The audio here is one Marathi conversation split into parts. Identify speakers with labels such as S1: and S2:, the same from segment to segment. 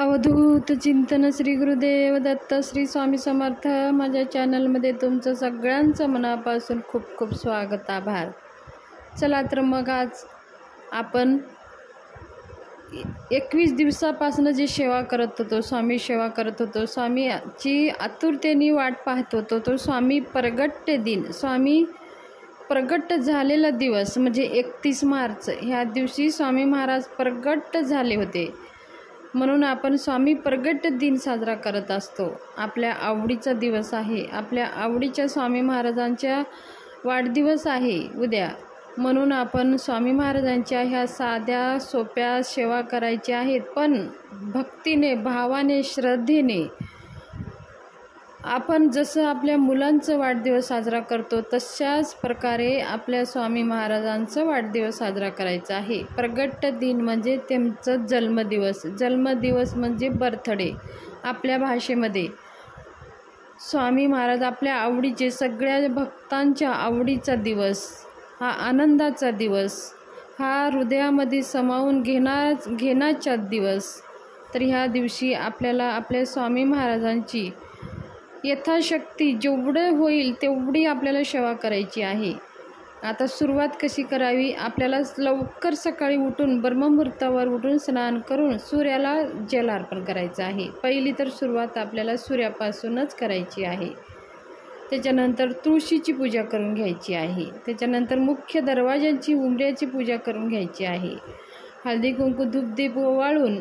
S1: अवधूत चिंतन श्री गुरुदेव दत्त श्री स्वामी समर्थ। माझ्या चॅनलमध्ये तुमचं सगळ्यांचं मनापासून खूप खूप स्वागत, आभार। चला तर मग आज आपण 21 दिवसापासून जी सेवा करत होतो, स्वामी सेवा करत होतो, स्वामीची आतुरतेने वाट पाहत होतो, तो स्वामी प्रगट्य दिन, स्वामी प्रगट झालेला दिवस म्हणजे 31 मार्च ह्या दिवशी स्वामी महाराज प्रगट झाले होते, म्हणून आपण स्वामी प्रगट दिन साजरा करत असतो। आपल्या आवडीचा दिवस आहे, आपल्या आवडीच्या स्वामी महाराजांचा वाढदिवस आहे उद्या, म्हणून आपण स्वामी महाराजांच्या ह्या साध्या सोप्या सेवा करायच्या आहेत, पण भक्तीने, भावाने, श्रद्धेने। आपण जसं आपल्या मुलांचं वाढदिवस साजरा करतो तशाच प्रकारे आपल्या स्वामी महाराजांचं वाढदिवस साजरा करायचा आहे। प्रगट दिन म्हणजे त्यांचं जन्मदिवस, जन्मदिवस म्हणजे बर्थडे आपल्या भाषेमध्ये। स्वामी महाराज आपल्या आवडीचे, सगळ्या भक्तांच्या आवडीचा दिवस, हा आनंदाचा दिवस, हा हृदयामध्ये सामावून घेण्याचा दिवस। तर ह्या दिवशी आपल्याला आपल्या स्वामी महाराजांची यथाशक्ती जेवढं होईल तेवढी आपल्याला सेवा करायची आहे। आता सुरुवात कशी करावी? आपल्याला लवकर सकाळी उठून ब्रह्ममुहूर्तावर उठून स्नान करून सूर्याला जल अर्पण करायचं आहे। पहिली तर सुरुवात आपल्याला सूर्यापासूनच करायची आहे। त्याच्यानंतर तुळशीची पूजा करून घ्यायची आहे। त्याच्यानंतर मुख्य दरवाजाची, उंबऱ्याची पूजा करून घ्यायची आहे। हळदी कुंकू धूपदीप ओवाळून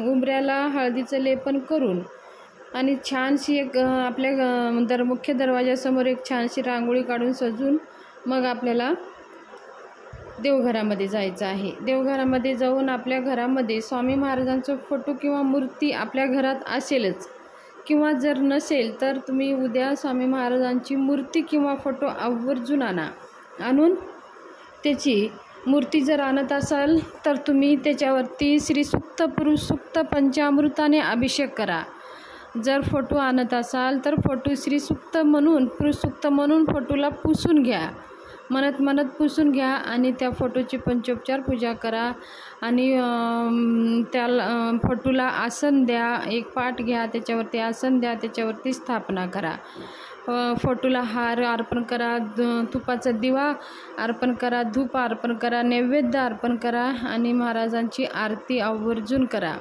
S1: उंबऱ्याला हळदीचं लेपन करून आणि छानशी एक आपल्या मुख्य दरवाजासमोर एक छानशी रांगोळी काढून सजून मग आपल्याला देवघरामध्ये जायचं आहे। देवघरामध्ये जाऊन आपल्या घरामध्ये स्वामी महाराजांचा फोटो किंवा मूर्ती आपल्या घरात असेलच, किंवा जर नसेल तर तुम्ही उद्या स्वामी महाराजांची मूर्ती किंवा फोटो आवर्जून आणून त्याची मूर्ती जर आणत असाल तर तुम्ही त्याच्यावरती श्रीसूक्त, पुरुषसूक्त, पंचामृताने अभिषेक करा। जर फोटो आणत असाल तर फोटो श्रीसूक्त म्हणून, पुरुषसूक्त म्हणून फोटोला पुसून घ्या, म्हणत पुसून घ्या आणि त्या फोटोची पंचोपचार पूजा करा आणि त्याला फोटोला आसन द्या, एक पाट घ्या, त्याच्यावरती आसन द्या, त्याच्यावरती स्थापना करा। फोटोला हार अर्पण करा, तुपाचा दिवा अर्पण करा, धूप अर्पण करा, नैवेद्य अर्पण करा आणि महाराजांची आरती आवर्जून करा।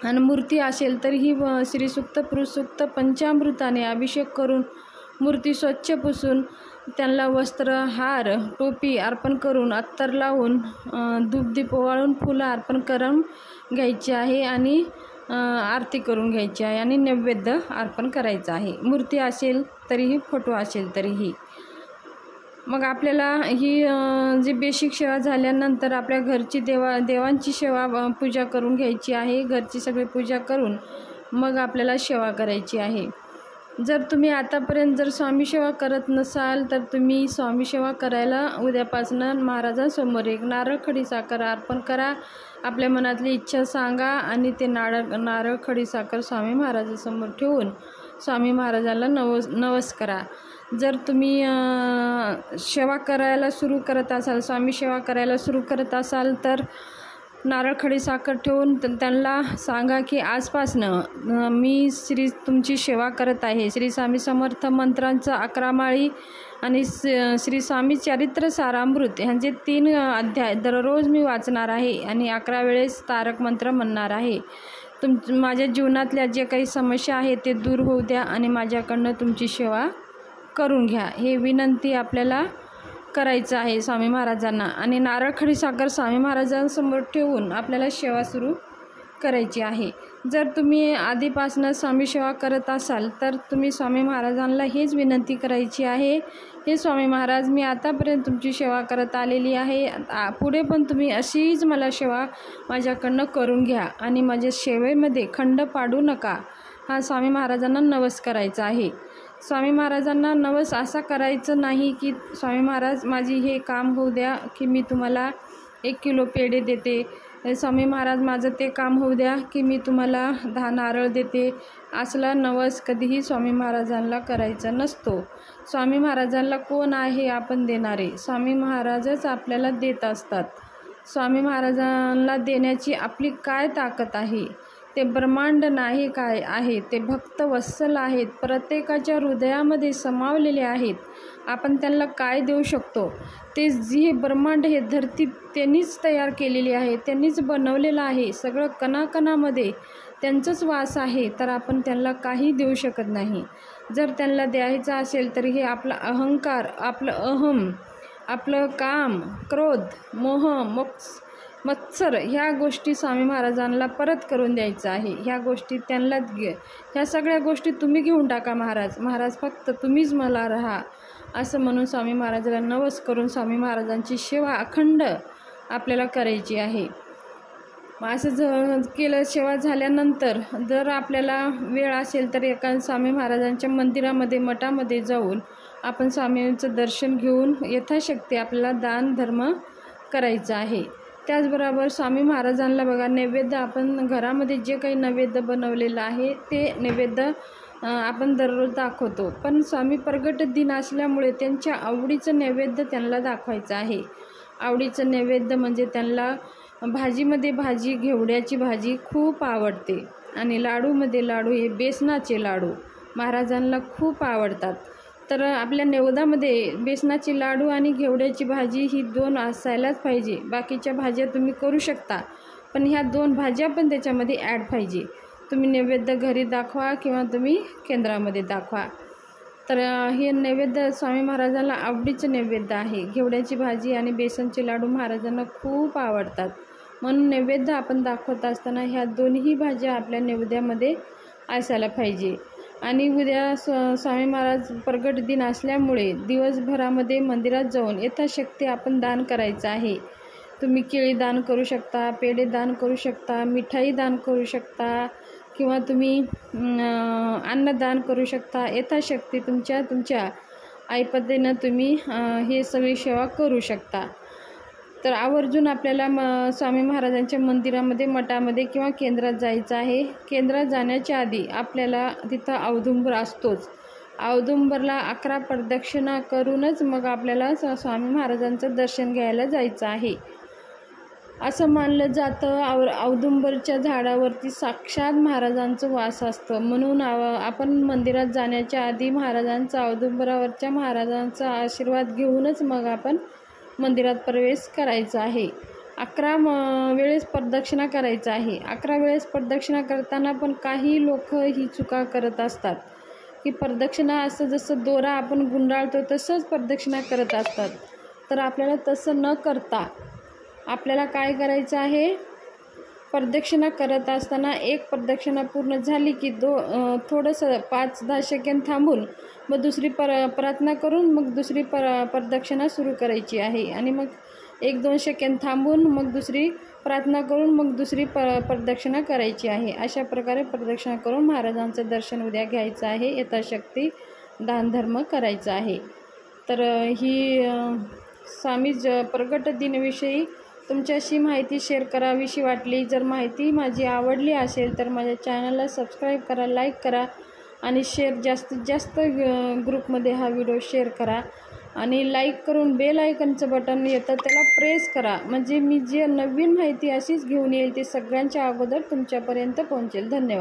S1: आणि मूर्ती असेल तर ही श्रीसूक्त, पुरुषसूक्त, पंचामृताने अभिषेक करून मूर्ती स्वच्छ पुसून त्यांना वस्त्र, हार, टोपी अर्पण करून, अत्तर लावून, धूपदीप ओवाळून, फुलं अर्पण करून घ्यायची आहे आणि आरती करून घ्यायची आहे आणि नैवेद्य अर्पण करायचं आहे। मूर्ती असेल तरीही, फोटो असेल तरीही। मग आपल्याला ही जी बेसिक सेवा झाल्यानंतर आपल्या घरची देवांची सेवा पूजा करून घ्यायची आहे। घरची सगळी पूजा करून मग आपल्याला सेवा करायची आहे। जर तुम्ही आतापर्यंत जर स्वामी सेवा करत नसाल तर तुम्ही स्वामी सेवा करायला उद्यापासून महाराजांसमोर एक नारळ, खडी साखर अर्पण करा, आपल्या मनातली इच्छा सांगा आणि ते नारळ, खडी साखर स्वामी महाराजांसमोर ठेवून स्वामी महाराजांना नवस करा। जर तुम्ही सेवा करायला सुरू करत असाल, स्वामी सेवा करायला सुरू करत असाल तर नारळ, खडी साखर ठेवून त्यांना सांगा की आजपासनं मी तुमची सेवा करत आहे। श्री स्वामी समर्थ मंत्रांचं 11 माळी आणि श्री स्वामी चरित्र सारामृत ह्यांचे 3 अध्याय दररोज मी वाचणार आहे आणि 11 वेळेस तारक मंत्र म्हणणार आहे। माझ्या जीवनातल्या जे काही समस्या आहेत ते दूर होऊ द्या आणि माझ्याकडनं तुमची सेवा करून घ्या, हे विनंती आपल्याला करायचं आहे स्वामी महाराजांना। आणि नारळ, खडी साखर स्वामी महाराजांसमोर ठेवून आपल्याला सेवा सुरू करायची आहे। जर तुम्ही आधीपासून स्वामी सेवा करत असाल तर तुम्ही स्वामी महाराजांना हेच विनंती करायची आहे, हे स्वामी महाराज, मी आतापर्यंत तुमची सेवा करत आलेली आहे, पुढे पण तुम्ही अशीच मला सेवा माझ्याकडनं करून घ्या आणि माझ्या सेवेमध्ये खंड पाडू नका, हा स्वामी महाराजांना नवस करायचा आहे। स्वामी महाराजांना नवस असा करायचं नाही की स्वामी महाराज माझी हे काम होऊ द्या की मी तुम्हाला 1 किलो पेढे देते, स्वामी महाराज माझं ते काम होऊ द्या की मी तुम्हाला 10 नारळ देते, असला नवस कधीही स्वामी महाराजांना करायचा नसतो। स्वामी महाराजांना कोण आहे आपण देणारे? स्वामी महाराजच आपल्याला देत असतात। स्वामी महाराजांना देण्याची आपली काय ताकद आहे? ते ब्रह्मांड नाही काय आहे, ते भक्त वत्सल आहेत, प्रत्येकाच्या हृदयामध्ये समावलेले आहेत. आपण त्यांना काय देऊ शकतो? ते जे ब्रह्मांड हे धरती त्यांनीच तयार केलेली आहे, त्यांनीच बनवलेलं आहे. सगळं कणाकणामध्ये त्यांचाच वास आहे, तर आपण त्यांना काही देऊ शकत नाही. जर त्यांना द्यायचं असेल तर हे आपला अहंकार, आपलं अहम, आपलं काम, क्रोध, मोह, मत्सर ह्या गोष्टी स्वामी महाराजांना परत करून द्यायचं आहे. ह्या गोष्टी त्यांनाच ह्या सगळ्या गोष्टी तुम्ही घेऊन टाका महाराज फक्त तुम्हीच मला राहा, असं म्हणून स्वामी महाराजाला नवस करून स्वामी महाराजांची सेवा अखंड आपल्याला करायची आहे. असं केलं. सेवा झाल्यानंतर जर आपल्याला वेळ असेल तर एका स्वामी महाराजांच्या मंदिरामध्ये, मठामध्ये जाऊन आपण स्वामींचं दर्शन घेऊन यथाशक्ती आपल्याला दान धर्म करायचं आहे. त्याचबरोबर स्वामी महाराजांना बघा, नैवेद्य आपण घरामध्ये जे काही नैवेद्य बनवलेलं आहे ते नैवेद्य आपण दररोज दाखवतो. पण स्वामी प्रगट दिन असल्यामुळे त्यांच्या आवडीचं नैवेद्य त्यांना दाखवायचं आहे. आवडीचं नैवेद्य म्हणजे त्यांना भाजीमध्ये भाजी, घेवड्याची भाजी खूप आवडते आणि लाडूमध्ये लाडू हे बेसनाचे लाडू महाराजांना खूप आवडतात. तर आपल्या नैवेद्यामध्ये बेसनाचे लाडू आणि घेवड्याची भाजी ही 2 असायलाच पाहिजे. बाकीच्या भाज्या तुम्ही करू शकता, पण ह्या 2 भाज्या पण त्याच्यामध्ये ॲड पाहिजे. तुम्ही नैवेद्य घरी दाखवा किंवा तुम्ही केंद्रामध्ये दाखवा. तर हे नैवेद्य स्वामी महाराजांना आवडीचं नैवेद्य आहे. घेवड्याची भाजी आणि बेसनचे लाडू महाराजांना खूप आवडतात, म्हणून नैवेद्य आपण दाखवत असताना ह्या दोन्ही भाज्या आपल्या नैवेद्यामध्ये असायला पाहिजे. आणि उद्या स्वामी महाराज प्रगट दिन असल्यामुळे दिवसभरामध्ये मंदिरात जाऊन यथाशक्ती आपण दान करायचं आहे. तुम्ही केळी दान करू शकता, पेढे दान करू शकता, मिठाई दान करू शकता किंवा तुम्ही अन्नदान करू शकता. यथाशक्ती तुमच्या ऐपतीनं तुम्ही हे सगळी सेवा करू शकता. तर आवर्जून आपल्याला स्वामी महाराजांच्या मंदिरामध्ये, मठामध्ये किंवा केंद्रात जायचं आहे. केंद्रात जाण्याच्या आधी आपल्याला तिथं औदुंबर असतोच. औदुंबरला 11 प्रदक्षिणा करूनच मग आपल्याला स्वामी महाराजांचं दर्शन घ्यायला जायचं आहे. असं मानलं जातं औदुंबरच्या झाडावरती साक्षात महाराजांचं वास असतं, म्हणून आपण मंदिरात जाण्याच्या आधी महाराजांचा, औदुंबरावरच्या महाराजांचा आशीर्वाद घेऊनच मग आपण मंदिरात प्रवेश करायचा आहे. 11 वेळेस प्रदक्षिणा करायचं आहे. 11 वेळेस प्रदक्षिणा करताना पण काही लोक ही चुका करत असतात की प्रदक्षिणा असं जसं दोरा आपण गुंडाळतो तसंच प्रदक्षिणा करत असतात. तर आपल्याला तसं न करता आपल्याला काय करायचं आहे, प्रदक्षिणा करत असताना एक प्रदक्षिणा पूर्ण झाली की थोडंसं 5-10 सेकंद थांबून मग दुसरी प्रार्थना करून मग दुसरी प्रदक्षिणा सुरू करायची आहे. आणि मग 1-2 सेकंद थांबून मग दुसरी प्रार्थना करून मग दुसरी प्रदक्षिणा करायची आहे. अशा प्रकारे प्रदक्षिणा करून महाराजांचं दर्शन उद्या घ्यायचं आहे. यथाशक्ती दानधर्म करायचा आहे. तर ही स्वामी प्रगट दिनविषयी तुमच्याशी माहिती शेअर करावीशी वाटली. जर माहिती माझी आवडली असेल तर माझ्या चॅनलला सबस्क्राईब करा, लाईक करा आणि जास्तीत जास्त ग्रुपमध्ये हा व्हिडिओ शेअर करा. आणि लाईक करून बेल आयकनचं बटन येतं त्याला प्रेस करा, म्हणजे मी जे नवीन माहिती अशीच घेऊन येईल ते सगळ्यांच्या अगोदर तुमच्यापर्यंत पोहोचेल. धन्यवाद.